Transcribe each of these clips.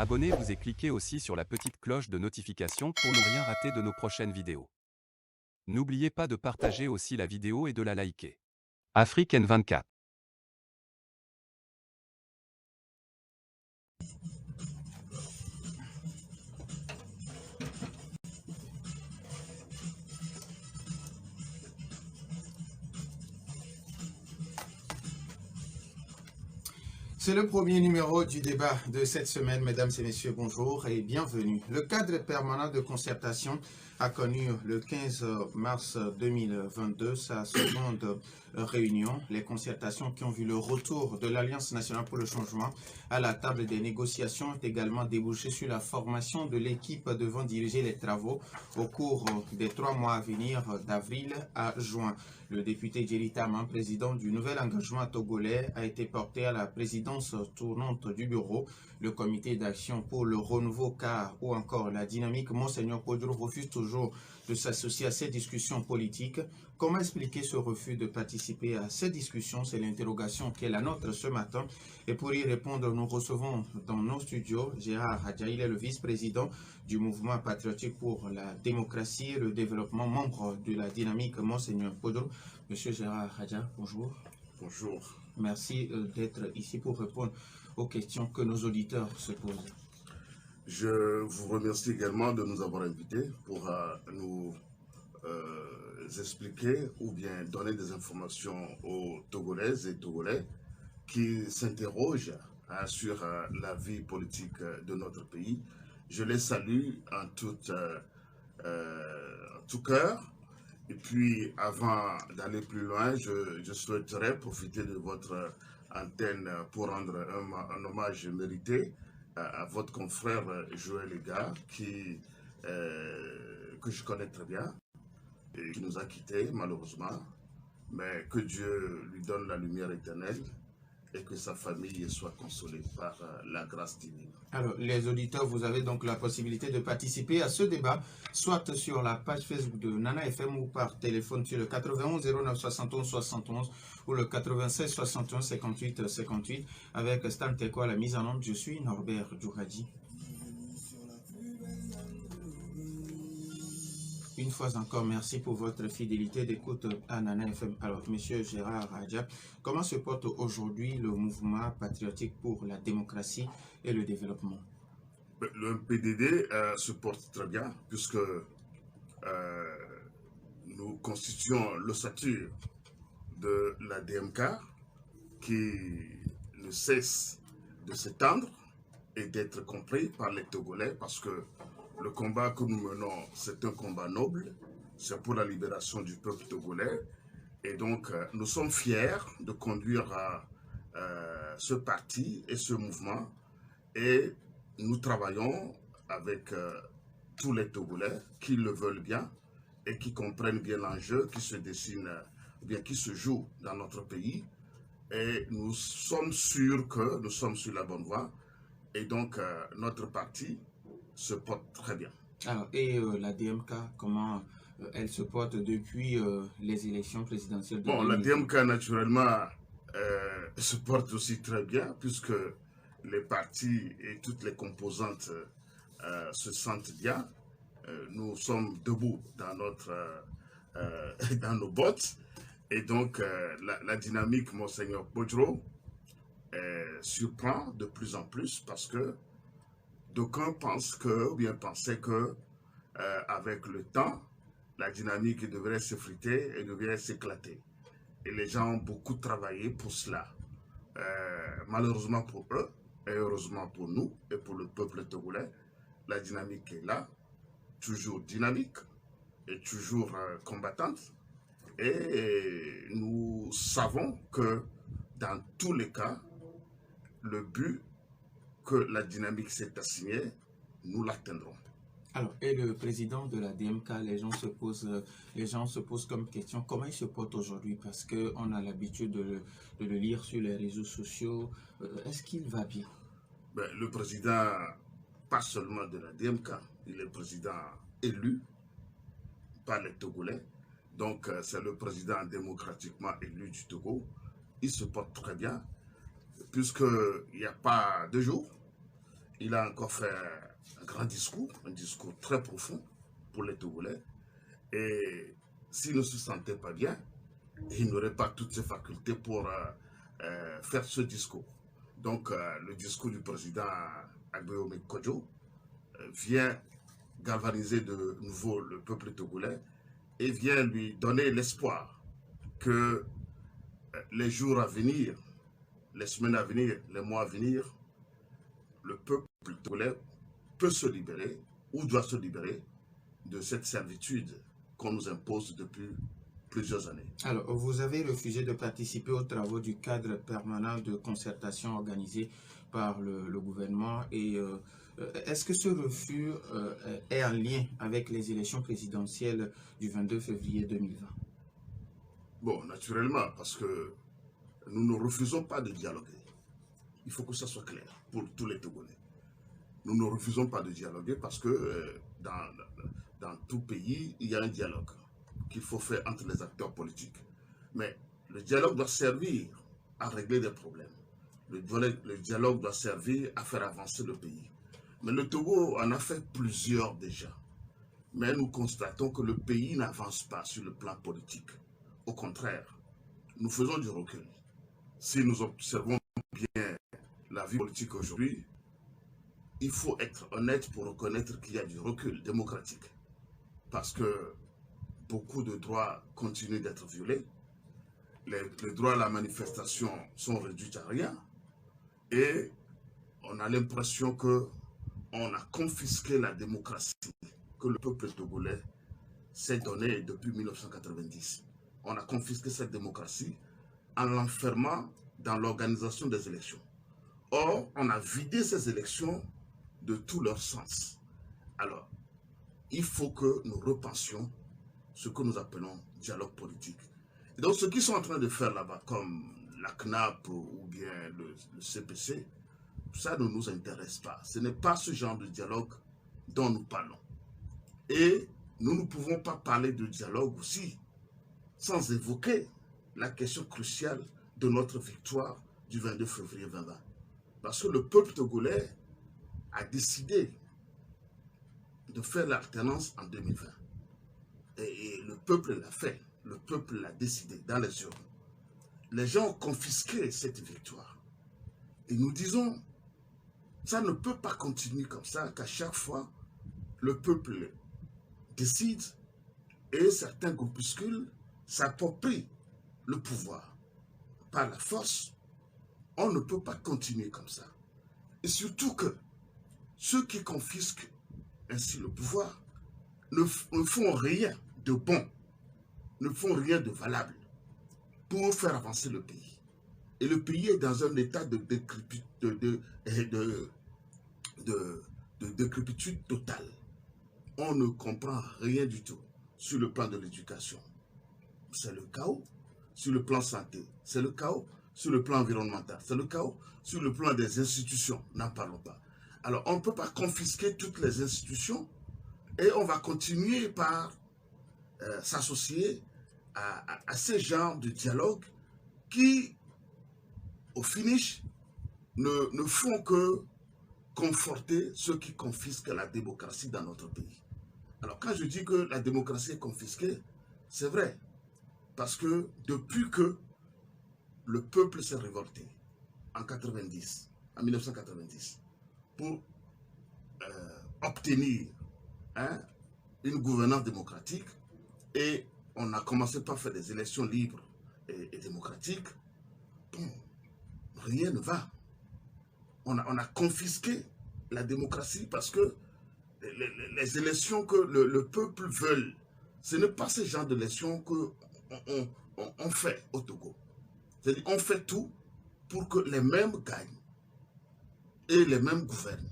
Abonnez-vous et cliquez aussi sur la petite cloche de notification pour ne rien rater de nos prochaines vidéos. N'oubliez pas de partager aussi la vidéo et de la liker. Afrique N24. C'est le premier numéro du débat de cette semaine, mesdames et messieurs, bonjour et bienvenue. Le cadre permanent de concertation a connu le 15 mars 2022 sa seconde réunion. Les concertations qui ont vu le retour de l'Alliance nationale pour le changement à la table des négociations ont également débouché sur la formation de l'équipe devant diriger les travaux au cours des 3 mois à venir d'avril à juin. Le député Djeri Taman, président du nouvel engagement togolais, a été porté à la présidence tournante du bureau. Le comité d'action pour le renouveau car ou encore la dynamique Monseigneur Kodjo refuse toujours de s'associer à ces discussions politiques. Comment expliquer ce refus de participer à ces discussions? C'est l'interrogation qui est la nôtre ce matin. Et pour y répondre, nous recevons dans nos studios Gérard Hadja. Il est le vice-président du mouvement patriotique pour la démocratie et le développement, membre de la dynamique Monseigneur Kodjo. Monsieur Gérard Hadja, bonjour. Bonjour. Merci d'être ici pour répondre aux questions que nos auditeurs se posent. Je vous remercie également de nous avoir invités pour nous expliquer ou bien donner des informations aux Togolaises et Togolais qui s'interrogent sur la vie politique de notre pays. Je les salue en tout cœur. Et puis, avant d'aller plus loin, je souhaiterais profiter de votre antenne pour rendre un hommage mérité à votre confrère Joël Ega, que je connais très bien et qui nous a quittés malheureusement. Mais que Dieu lui donne la lumière éternelle et que sa famille soit consolée par la grâce divine. Alors, les auditeurs, vous avez donc la possibilité de participer à ce débat, soit sur la page Facebook de Nana FM ou par téléphone sur le 91 09 71 71 ou le 96 61 58 58 avec Stan Teko à la mise en onde. Je suis Norbert Djouradi. Une fois encore, merci pour votre fidélité d'écoute à Nana FM. Alors, Monsieur Gérard Hadja, comment se porte aujourd'hui le mouvement patriotique pour la démocratie et le développement? Le PDD se porte très bien puisque nous constituons l'ossature de la DMK qui ne cesse de s'étendre et d'être compris par les Togolais parce que le combat que nous menons, c'est un combat noble, c'est pour la libération du peuple togolais. Et donc, nous sommes fiers de conduire ce parti et ce mouvement. Et nous travaillons avec tous les Togolais qui le veulent bien et qui comprennent bien l'enjeu qui se dessine, bien qui se joue dans notre pays. Et nous sommes sûrs que nous sommes sur la bonne voie. Et donc, notre parti se porte très bien. Alors, et la DMK, comment elle se porte depuis les élections présidentielles de Bon, la DMK, naturellement, se porte aussi très bien, puisque les partis et toutes les composantes se sentent bien. Nous sommes debout dans, dans nos bottes. Et donc, la dynamique Monseigneur Kodjo surprend de plus en plus parce que d'aucuns pensent que, ou bien pensaient que, avec le temps, la dynamique devrait s'effriter et devrait s'éclater. Et les gens ont beaucoup travaillé pour cela. Malheureusement pour eux, et heureusement pour nous et pour le peuple togolais, la dynamique est là, toujours dynamique et toujours combattante. Et nous savons que dans tous les cas, le but que la dynamique s'est assignée, nous l'atteindrons. Alors, et le président de la DMK, les gens se posent comme question, comment il se porte aujourd'hui? Parce qu'on a l'habitude de le lire sur les réseaux sociaux. Est-ce qu'il va bien? Le président, pas seulement de la DMK, il est président élu par les Togolais. Donc, c'est le président démocratiquement élu du Togo. Il se porte très bien, puisqu'il n'y a pas 2 jours, il a encore fait un grand discours, un discours très profond pour les Togolais. Et s'il ne se sentait pas bien, il n'aurait pas toutes ses facultés pour faire ce discours. Donc, le discours du président Agbeome Kodjo vient galvaniser de nouveau le peuple togolais et vient lui donner l'espoir que les jours à venir, les semaines à venir, les mois à venir, le peuple togolais peut se libérer ou doit se libérer de cette servitude qu'on nous impose depuis plusieurs années. Alors, vous avez refusé de participer aux travaux du cadre permanent de concertation organisé par le gouvernement et est-ce que ce refus est en lien avec les élections présidentielles du 22 février 2020? Bon, naturellement, parce que nous ne refusons pas de dialoguer. Il faut que ça soit clair pour tous les Togolais. Nous ne refusons pas de dialoguer parce que dans tout pays, il y a un dialogue qu'il faut faire entre les acteurs politiques. Mais le dialogue doit servir à régler des problèmes. Le dialogue doit servir à faire avancer le pays. Mais le Togo en a fait plusieurs déjà. Mais nous constatons que le pays n'avance pas sur le plan politique. Au contraire, nous faisons du recul. Si nous observons bien la vie politique aujourd'hui, il faut être honnête pour reconnaître qu'il y a du recul démocratique. Parce que beaucoup de droits continuent d'être violés. Les droits à la manifestation sont réduits à rien. Et on a l'impression qu'on a confisqué la démocratie que le peuple togolais s'est donnée depuis 1990. On a confisqué cette démocratie en l'enfermant dans l'organisation des élections. Or, on a vidé ces élections de tout leur sens. Alors, il faut que nous repensions ce que nous appelons dialogue politique. Et donc, ce qu'ils sont en train de faire là-bas, comme la CNAP ou bien le CPC, ça ne nous intéresse pas. Ce n'est pas ce genre de dialogue dont nous parlons. Et nous ne pouvons pas parler de dialogue aussi sans évoquer la question cruciale de notre victoire du 22 février 2020. Parce que le peuple togolais a décidé de faire l'alternance en 2020. Et le peuple l'a fait. Le peuple l'a décidé dans les urnes. Les gens ont confisqué cette victoire. Et nous disons, ça ne peut pas continuer comme ça, qu'à chaque fois, le peuple décide et certains groupuscules s'approprient le pouvoir par la force. On ne peut pas continuer comme ça. Et surtout que ceux qui confisquent ainsi le pouvoir ne font rien de bon, ne font rien de valable pour faire avancer le pays. Et le pays est dans un état de décrépitude totale. On ne comprend rien du tout sur le plan de l'éducation. C'est le chaos. Sur le plan santé, c'est le chaos. Sur le plan environnemental, c'est le chaos. Sur le plan des institutions, n'en parlons pas. Alors, on ne peut pas confisquer toutes les institutions et on va continuer par s'associer à ces genres de dialogue qui, au finish, ne font que conforter ceux qui confisquent la démocratie dans notre pays. Alors, quand je dis que la démocratie est confisquée, c'est vrai. Parce que depuis que le peuple s'est révolté en 1990, pour obtenir une gouvernance démocratique, et on a commencé par faire des élections libres et démocratiques, bon, rien ne va. On a confisqué la démocratie parce que les élections que le peuple veut, ce n'est pas ce genre d'élections qu'on fait au Togo. C'est-à-dire on fait tout pour que les mêmes gagnent et les mêmes gouvernent.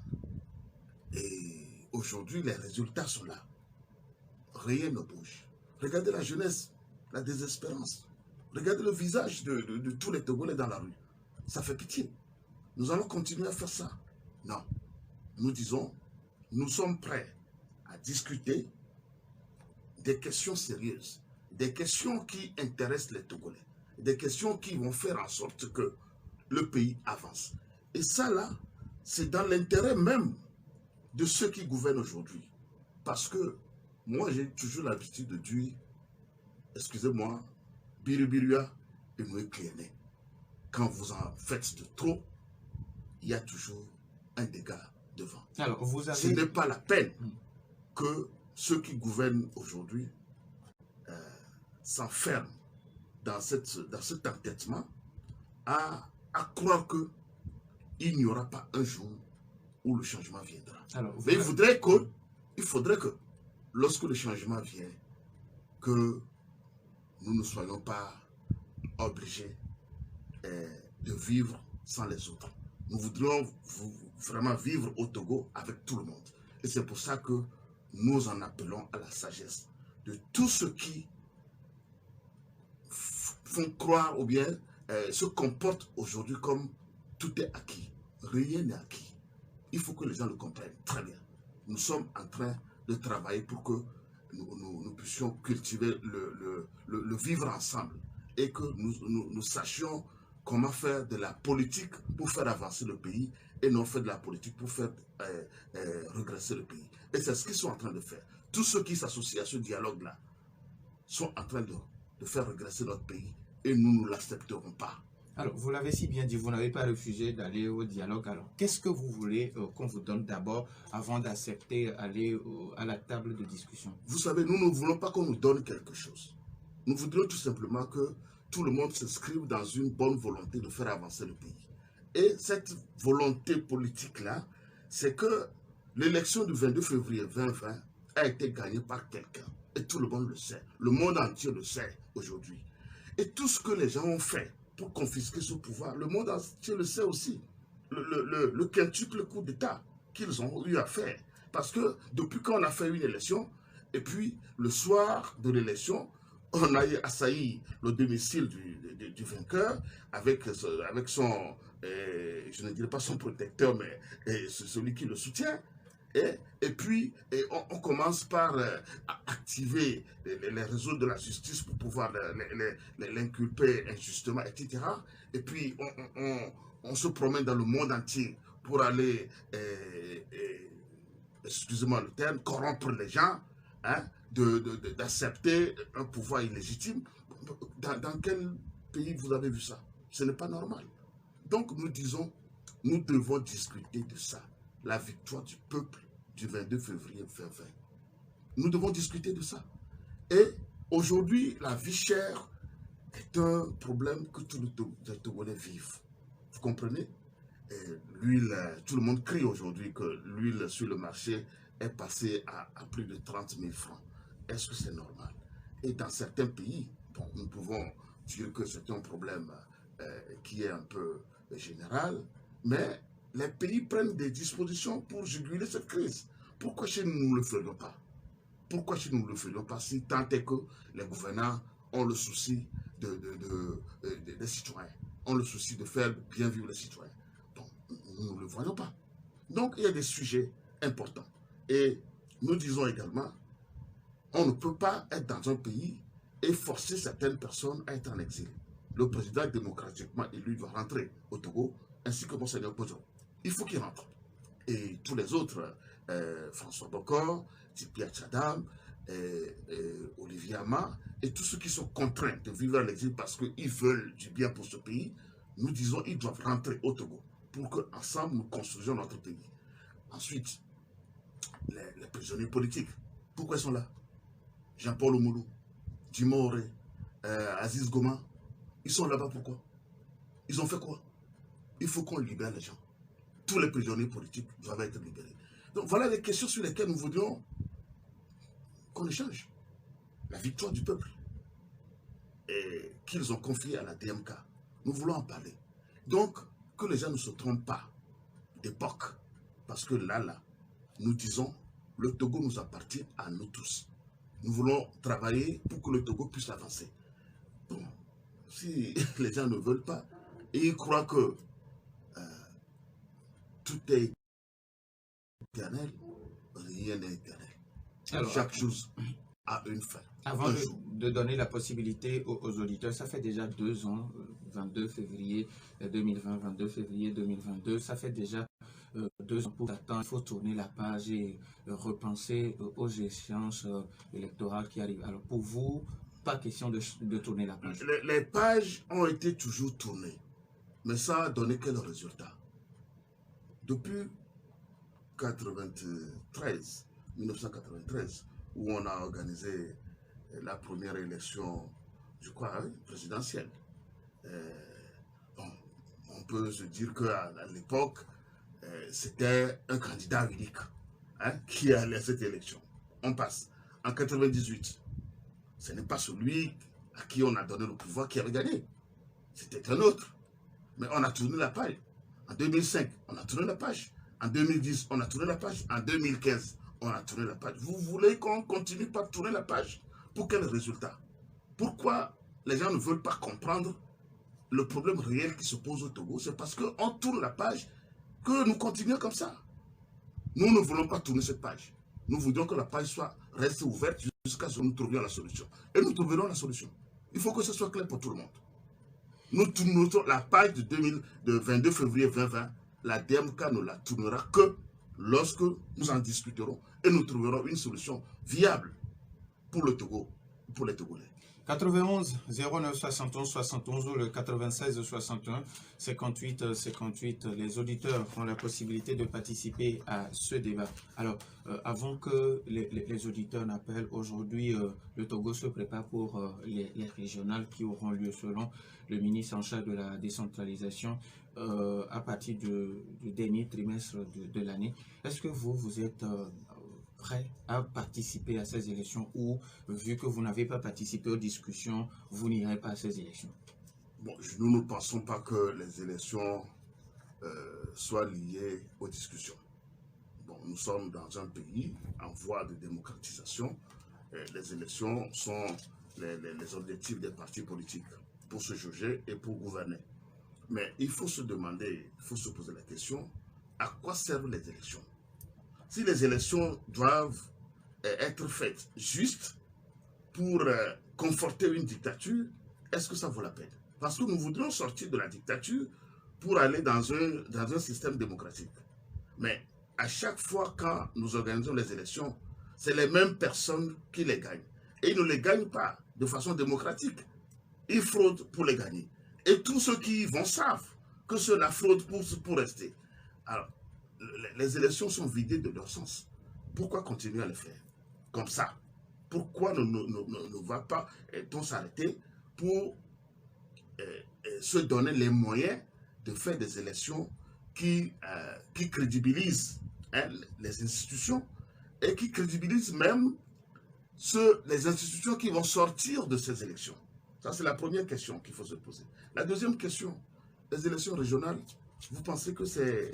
Et aujourd'hui, les résultats sont là. Rien ne bouge. Regardez la jeunesse, la désespérance. Regardez le visage de tous les Togolais dans la rue. Ça fait pitié. Nous allons continuer à faire ça? Non. Nous disons, nous sommes prêts à discuter des questions sérieuses, des questions qui intéressent les Togolais, des questions qui vont faire en sorte que le pays avance. Et ça, là, c'est dans l'intérêt même de ceux qui gouvernent aujourd'hui. Parce que moi, j'ai toujours l'habitude de dire, excusez-moi, Biribiria et Mouekliene. Quand vous en faites de trop, il y a toujours un dégât devant. Alors, vous avez... Ce n'est pas la peine que ceux qui gouvernent aujourd'hui s'enferment dans cet entêtement à croire qu'il n'y aura pas un jour où le changement viendra. Alors, mais il faudrait que, lorsque le changement vient, que nous ne soyons pas obligés de vivre sans les autres. Nous voudrions vraiment vivre au Togo avec tout le monde. Et c'est pour ça que nous en appelons à la sagesse de tous ceux qui font croire ou bien se comportent aujourd'hui comme tout est acquis. Rien n'est acquis. Il faut que les gens le comprennent très bien. Nous sommes en train de travailler pour que nous puissions cultiver le vivre ensemble et que nous sachions comment faire de la politique pour faire avancer le pays et non faire de la politique pour faire regresser le pays. Et c'est ce qu'ils sont en train de faire. Tous ceux qui s'associent à ce dialogue-là sont en train de faire regresser notre pays et nous ne l'accepterons pas. Alors, vous l'avez si bien dit, vous n'avez pas refusé d'aller au dialogue. Alors, qu'est-ce que vous voulez qu'on vous donne d'abord avant d'accepter aller à la table de discussion? Vous savez, nous ne voulons pas qu'on nous donne quelque chose. Nous voudrions tout simplement que tout le monde s'inscrive dans une bonne volonté de faire avancer le pays. Et cette volonté politique-là, c'est que l'élection du 22 février 2020 a été gagnée par quelqu'un. Et tout le monde le sait. Le monde entier le sait aujourd'hui. Et tout ce que les gens ont fait pour confisquer ce pouvoir, le monde entier le sait aussi. Le quintuple coup d'État qu'ils ont eu à faire. Parce que depuis qu'on a fait une élection, et puis le soir de l'élection, on a assailli le domicile du vainqueur avec son, je ne dirais pas son protecteur, mais celui qui le soutient. Et puis, on commence par activer les réseaux de la justice pour pouvoir l'inculper injustement, etc. Et puis, on se promène dans le monde entier pour aller, excusez-moi le terme, corrompre les gens, hein, d'accepter un pouvoir illégitime. Dans quel pays vous avez vu ça? Ce n'est pas normal. Donc, nous disons, nous devons discuter de ça. La victoire du peuple du 22 février 2020. Nous devons discuter de ça. Et aujourd'hui, la vie chère est un problème que tous les Togolais vivent. Vous comprenez? L'huile, tout le monde crie aujourd'hui que l'huile sur le marché est passée à plus de 30 000 francs. Est-ce que c'est normal? Et dans certains pays, bon, nous pouvons dire que c'est un problème qui est un peu général, mais les pays prennent des dispositions pour juguler cette crise. Pourquoi chez nous ne le ferions pas? Pourquoi chez nous ne le ferions pas si tant est que les gouvernants ont le souci des citoyens, ont le souci de faire bien vivre les citoyens? Donc, nous ne le voyons pas. Donc, il y a des sujets importants. Et nous disons également, on ne peut pas être dans un pays et forcer certaines personnes à être en exil. Le président démocratiquement élu doit rentrer au Togo, ainsi que Monseigneur Pozo. Il faut qu'il rentre. Et tous les autres, François Bokor, Tipia Tchadam, Olivier Ama, et tous ceux qui sont contraints de vivre en exil parce qu'ils veulent du bien pour ce pays, nous disons qu'ils doivent rentrer au Togo pour qu'ensemble nous construisions notre pays. Ensuite, les prisonniers politiques, pourquoi ils sont là? Jean-Paul Oumoulou, Djima Oré, Aziz Goma, ils sont là-bas pourquoi? Ils ont fait quoi? Il faut qu'on libère les gens. Tous les prisonniers politiques doivent être libérés. Donc voilà les questions sur lesquelles nous voudrions qu'on échange. La victoire du peuple et qu'ils ont confiée à la DMK. Nous voulons en parler. Donc, que les gens ne se trompent pas d'époque. Parce que là, nous disons, le Togo nous appartient à nous tous. Nous voulons travailler pour que le Togo puisse avancer. Bon, si les gens ne veulent pas, et ils croient que tout est éternel, rien n'est éternel. Alors, chaque chose a une fin. Avant de donner la possibilité aux auditeurs, ça fait déjà 2 ans, 22 février 2020, 22 février 2022, ça fait déjà 2 ans pour attendre, il faut tourner la page et repenser aux échéances électorales qui arrivent. Alors pour vous, pas question de tourner la page. Les pages ont été toujours tournées, mais ça a donné quel résultat? Depuis 1993, où on a organisé la première élection, je crois, présidentielle. Bon, on peut se dire qu'à l'époque, c'était un candidat unique qui allait à cette élection. On passe. En 98, ce n'est pas celui à qui on a donné le pouvoir qui avait gagné. C'était un autre. Mais on a tourné la page. En 2005, on a tourné la page. En 2010, on a tourné la page. En 2015, on a tourné la page. Vous voulez qu'on continue par tourner la page? Pour quel résultat? Pourquoi les gens ne veulent pas comprendre le problème réel qui se pose au Togo? C'est parce qu'on tourne la page que nous continuons comme ça. Nous ne voulons pas tourner cette page. Nous voudrions que la page reste ouverte jusqu'à ce que nous trouvions la solution. Et nous trouverons la solution. Il faut que ce soit clair pour tout le monde. Nous tournons la page de 22 février 2020. La DMK ne la tournera que lorsque nous en discuterons et nous trouverons une solution viable pour le Togo, pour les Togolais. 91 09 71 71 ou le 96 61 58 58. Les auditeurs ont la possibilité de participer à ce débat. Alors, avant que les auditeurs n'appellent, aujourd'hui, le Togo se prépare pour les régionales qui auront lieu selon le ministre en charge de la décentralisation à partir du dernier trimestre de l'année. Est-ce que vous êtes prêt à participer à ces élections ou, vu que vous n'avez pas participé aux discussions, vous n'irez pas à ces élections? Bon, nous ne pensons pas que les élections soient liées aux discussions. Bon, nous sommes dans un pays en voie de démocratisation. Les élections sont les objectifs des partis politiques pour se juger et pour gouverner. Mais il faut se demander, il faut se poser la question, à quoi servent les élections? Si les élections doivent être faites juste pour conforter une dictature, est-ce que ça vaut la peine? Parce que nous voudrions sortir de la dictature pour aller dans un système démocratique. Mais à chaque fois quand nous organisons les élections, c'est les mêmes personnes qui les gagnent. Et ils ne les gagnent pas de façon démocratique. Ils fraudent pour les gagner. Et tous ceux qui y vont savent que cela fraude pour rester. Alors, les élections sont vidées de leur sens. Pourquoi continuer à le faire comme ça? Pourquoi ne va pas on s'arrêter pour se donner les moyens de faire des élections qui crédibilisent les institutions et qui crédibilisent même les institutions qui vont sortir de ces élections? Ça, c'est la première question qu'il faut se poser. La deuxième question, les élections régionales, vous pensez que c'est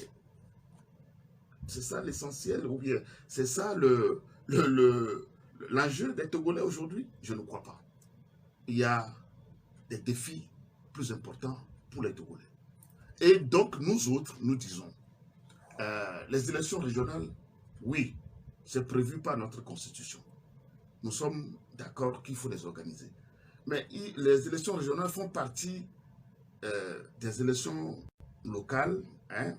ça l'essentiel, ou bien c'est ça l'enjeu des Togolais aujourd'hui? Je ne crois pas. Il y a des défis plus importants pour les Togolais. Et donc, nous autres, nous disons, les élections régionales, oui, c'est prévu par notre constitution. Nous sommes d'accord qu'il faut les organiser. Mais les élections régionales font partie des élections locales,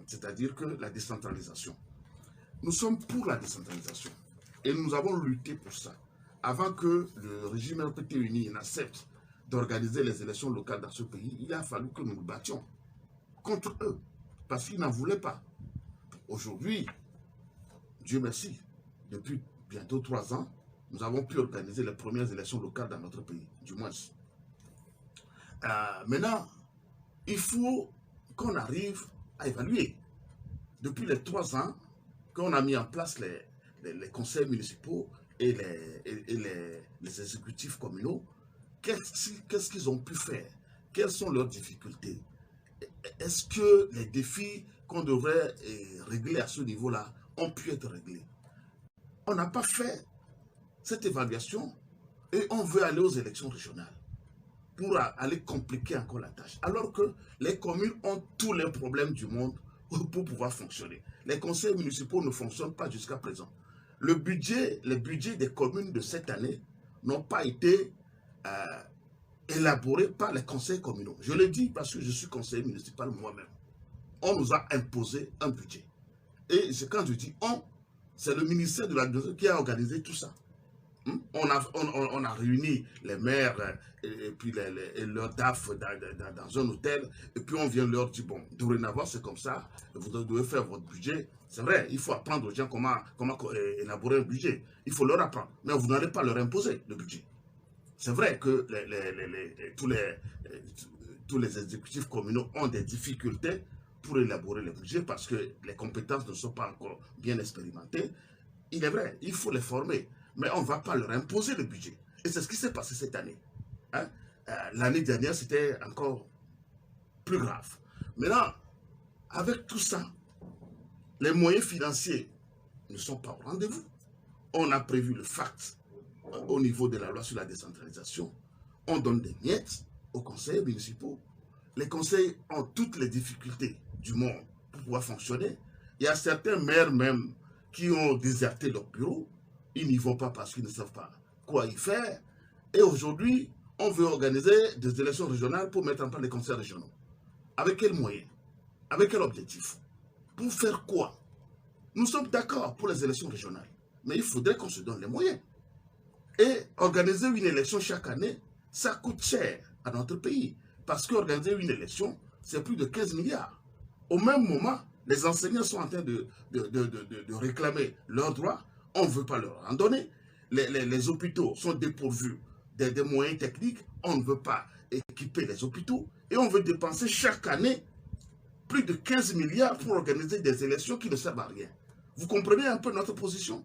c'est-à-dire que la décentralisation. Nous sommes pour la décentralisation et nous avons lutté pour ça. Avant que le régime RPT uni n'accepte d'organiser les élections locales dans ce pays, il a fallu que nous nous battions contre eux parce qu'ils n'en voulaient pas. Aujourd'hui, Dieu merci, depuis bientôt 3 ans, nous avons pu organiser les premières élections locales dans notre pays, du moins. Maintenant, il faut qu'on arrive à évaluer. Depuis les 3 ans, qu'on a mis en place les conseils municipaux et les exécutifs communaux, qu'est-ce qu'ils ont pu faire? Quelles sont leurs difficultés? Est-ce que les défis qu'on devrait régler à ce niveau-là ont pu être réglés? On n'a pas fait cette évaluation et on veut aller aux élections régionales pour aller compliquer encore la tâche. Alors que les communes ont tous les problèmes du monde pour pouvoir fonctionner. Les conseils municipaux ne fonctionnent pas jusqu'à présent. Les budgets des communes de cette année n'ont pas été élaborés par les conseils communaux. Je le dis parce que je suis conseiller municipal moi-même. On nous a imposé un budget. Et quand je dis on, c'est le ministère de l'Agriculture qui a organisé tout ça. On a réuni les maires et puis leurs DAF dans un hôtel, et puis on vient leur dire, bon, dorénavant c'est comme ça, vous devez faire votre budget. C'est vrai, il faut apprendre aux gens comment élaborer un budget. Il faut leur apprendre, mais vous n'allez pas leur imposer le budget. C'est vrai que tous les exécutifs communaux ont des difficultés pour élaborer le budget parce que les compétences ne sont pas encore bien expérimentées. Il est vrai, il faut les former. Mais on ne va pas leur imposer le budget. Et c'est ce qui s'est passé cette année. Hein? L'année dernière, c'était encore plus grave. Maintenant, avec tout ça, les moyens financiers ne sont pas au rendez-vous. On a prévu le FACT au niveau de la loi sur la décentralisation. On donne des miettes aux conseils municipaux. Les conseils ont toutes les difficultés du monde pour pouvoir fonctionner. Il y a certains maires même qui ont déserté leur bureau. Ils n'y vont pas parce qu'ils ne savent pas quoi y faire. Et aujourd'hui, on veut organiser des élections régionales pour mettre en place les conseils régionaux. Avec quels moyens? Avec quel objectif? Pour faire quoi? Nous sommes d'accord pour les élections régionales, mais il faudrait qu'on se donne les moyens. Et organiser une élection chaque année, ça coûte cher à notre pays. Parce qu'organiser une élection, c'est plus de 15 milliards. Au même moment, les enseignants sont en train de réclamer leurs droits. On ne veut pas leur en donner. Les hôpitaux sont dépourvus des moyens techniques. On ne veut pas équiper les hôpitaux. Et on veut dépenser chaque année plus de 15 milliards pour organiser des élections qui ne servent à rien. Vous comprenez un peu notre position?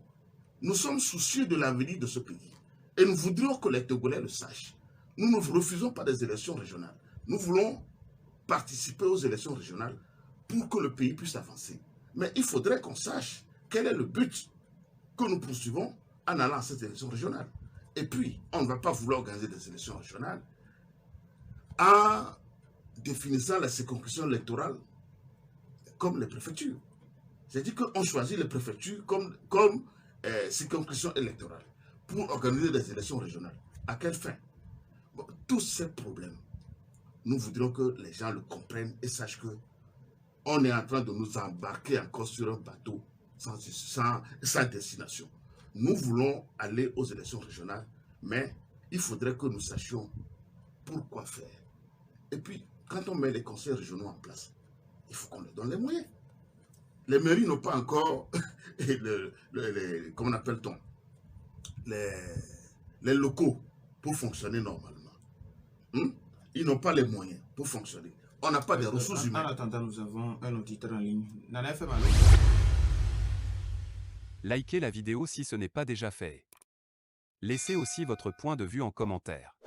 Nous sommes soucieux de l'avenir de ce pays. Et nous voudrions que les Togolais le sachent. Nous ne refusons pas des élections régionales. Nous voulons participer aux élections régionales pour que le pays puisse avancer. Mais il faudrait qu'on sache quel est le but que nous poursuivons en allant à ces élections régionales. Et puis, on ne va pas vouloir organiser des élections régionales en définissant la circonscription électorale comme les préfectures. C'est-à-dire qu'on choisit les préfectures comme circonscription électorale pour organiser des élections régionales. À quelle fin? Bon, tous ces problèmes, nous voudrions que les gens le comprennent et sachent que on est en train de nous embarquer encore sur un bateau sans destination. Nous voulons aller aux élections régionales, mais il faudrait que nous sachions pourquoi faire. Et puis, quand on met les conseils régionaux en place, il faut qu'on leur donne les moyens. Les mairies n'ont pas encore comment appelle-t-on, les locaux pour fonctionner normalement. Ils n'ont pas les moyens pour fonctionner. On n'a pas de ressources humaines. En attendant, nous avons un auditeur en ligne. Nana FM, Likez la vidéo si ce n'est pas déjà fait. Laissez aussi votre point de vue en commentaire.